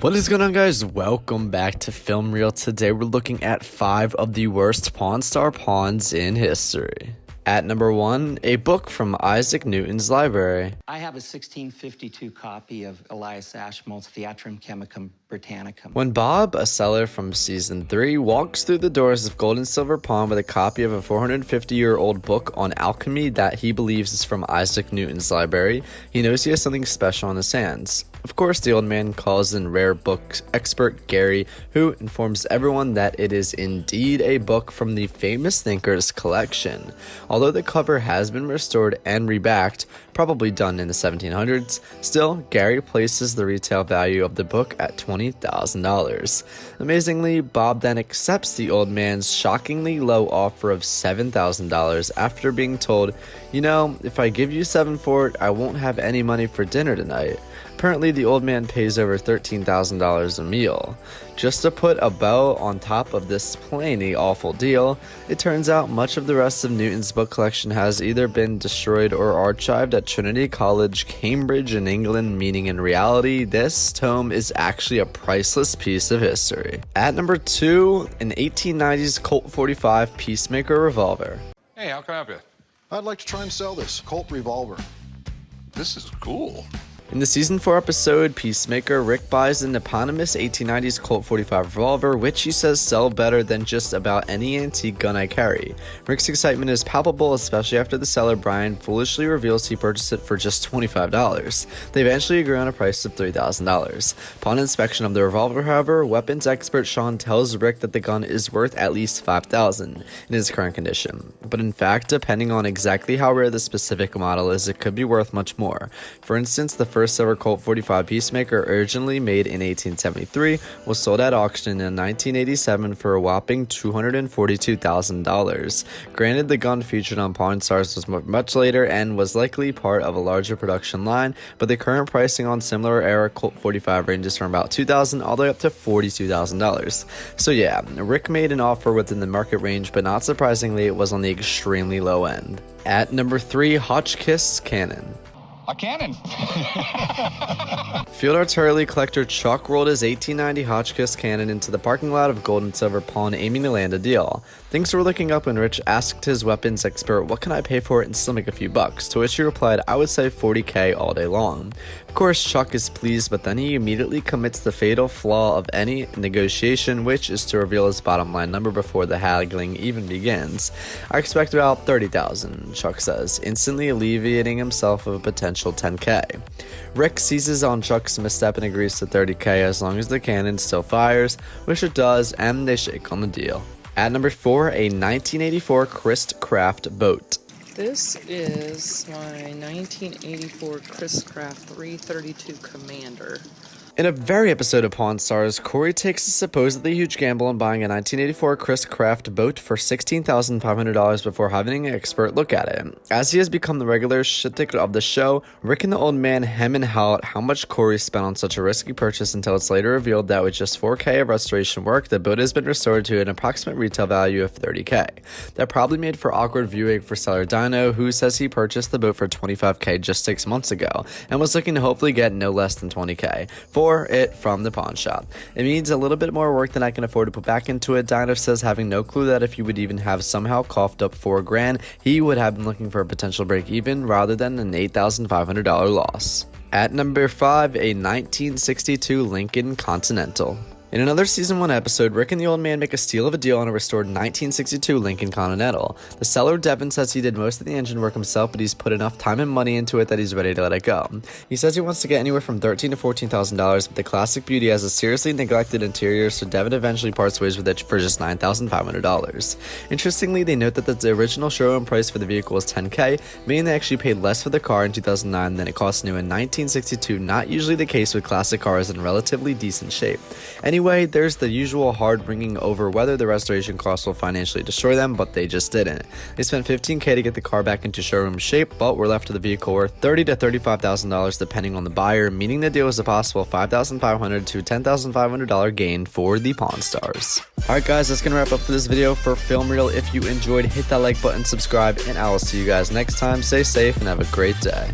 What is going on, guys? Welcome back to Film Reel. Today we're looking at 5 of the worst Pawn Star pawns in history. At number 1, a book from Isaac Newton's library. I have a 1652 copy of Elias Ashmole's Theatrum Chemicum Britannicum. When Bob, a seller from season 3, walks through the doors of Gold and Silver Pawn with a copy of a 450-year-old book on alchemy that he believes is from Isaac Newton's library, he knows he has something special on his hands. Of course, the old man calls in rare book expert Gary, who informs everyone that it is indeed a book from the famous thinker's collection. Although the cover has been restored and rebacked, probably done in the 1700s, still, Gary places the retail value of the book at $20,000. Amazingly, Bob then accepts the old man's shockingly low offer of $7,000 after being told, "You know, if I give you $7,000 for it, I won't have any money for dinner tonight." Apparently, the old man pays over $13,000 a meal. Just to put a bow on top of this plainly awful deal, it turns out much of the rest of Newton's book collection has either been destroyed or archived at Trinity College, Cambridge in England, meaning in reality, this tome is actually a priceless piece of history. At number 2, an 1890s Colt 45 Peacemaker revolver. Hey, how can I help you? I'd like to try and sell this Colt revolver. This is cool. In the season 4 episode Peacemaker, Rick buys an eponymous 1890s Colt 45 revolver, which he says sell better than just about any antique gun I carry. Rick's excitement is palpable, especially after the seller Brian foolishly reveals he purchased it for just $25. They eventually agree on a price of $3,000. Upon inspection of the revolver, however, weapons expert Sean tells Rick that the gun is worth at least $5,000 in its current condition. But in fact, depending on exactly how rare the specific model is, it could be worth much more. For instance, the first ever Colt 45 Peacemaker, originally made in 1873, was sold at auction in 1987 for a whopping $242,000. Granted, the gun featured on Pawn Stars was much later and was likely part of a larger production line, but the current pricing on similar era Colt 45 ranges from about $2,000 all the way up to $42,000. So yeah, Rick made an offer within the market range, but not surprisingly, it was on the extremely low end. At number 3, Hotchkiss Cannon. A cannon. Field artillery collector Chuck rolled his 1890 Hotchkiss cannon into the parking lot of Gold and Silver Pawn, aiming to land a deal. Things were looking up when Rich asked his weapons expert, "What can I pay for it and still make a few bucks?" To which he replied, "I would say $40K all day long." Of course, Chuck is pleased, but then he immediately commits the fatal flaw of any negotiation, which is to reveal his bottom line number before the haggling even begins. "I expect about $30,000, Chuck says, instantly alleviating himself of a potential $10K. Rick seizes on Chuck's misstep and agrees to $30K as long as the cannon still fires, which it does, and they shake on the deal. At number 4, a 1984 Chris Craft boat. This is my 1984 Chris Craft 332 Commander. In a very episode of Pawn Stars, Corey takes a supposedly huge gamble on buying a 1984 Chris Craft boat for $16,500 before having an expert look at it. As he has become the regular shtick of the show, Rick and the old man hem and haw at how much Corey spent on such a risky purchase until it's later revealed that with just $4K of restoration work, the boat has been restored to an approximate retail value of $30K. That probably made for awkward viewing for seller Dino, who says he purchased the boat for $25K just 6 months ago, and was looking to hopefully get no less than $20K for it from the pawn shop. It means a little bit more work than I can afford to put back into it. Dino says having no clue that if he would even have somehow coughed up $4,000, he would have been looking for a potential break even rather than an $8,500 loss. At number 5, a 1962 Lincoln Continental. In another Season 1 episode, Rick and the old man make a steal of a deal on a restored 1962 Lincoln Continental. The seller, Devin, says he did most of the engine work himself, but he's put enough time and money into it that he's ready to let it go. He says he wants to get anywhere from $13,000 to $14,000, but the classic beauty has a seriously neglected interior, so Devin eventually parts ways with it for just $9,500. Interestingly, they note that the original showroom price for the vehicle was $10K, meaning they actually paid less for the car in 2009 than it cost new in 1962, not usually the case with classic cars in relatively decent shape. Anyway, there's the usual hard ringing over whether the restoration costs will financially destroy them, but they just didn't. They spent $15K to get the car back into showroom shape, but were left with a vehicle worth $30,000 to $35,000 depending on the buyer, meaning the deal was a possible $5,500 to $10,500 gain for the Pawn Stars. Alright guys, that's gonna wrap up for this video for Film Reel. If you enjoyed, hit that like button, subscribe, and I will see you guys next time. Stay safe and have a great day.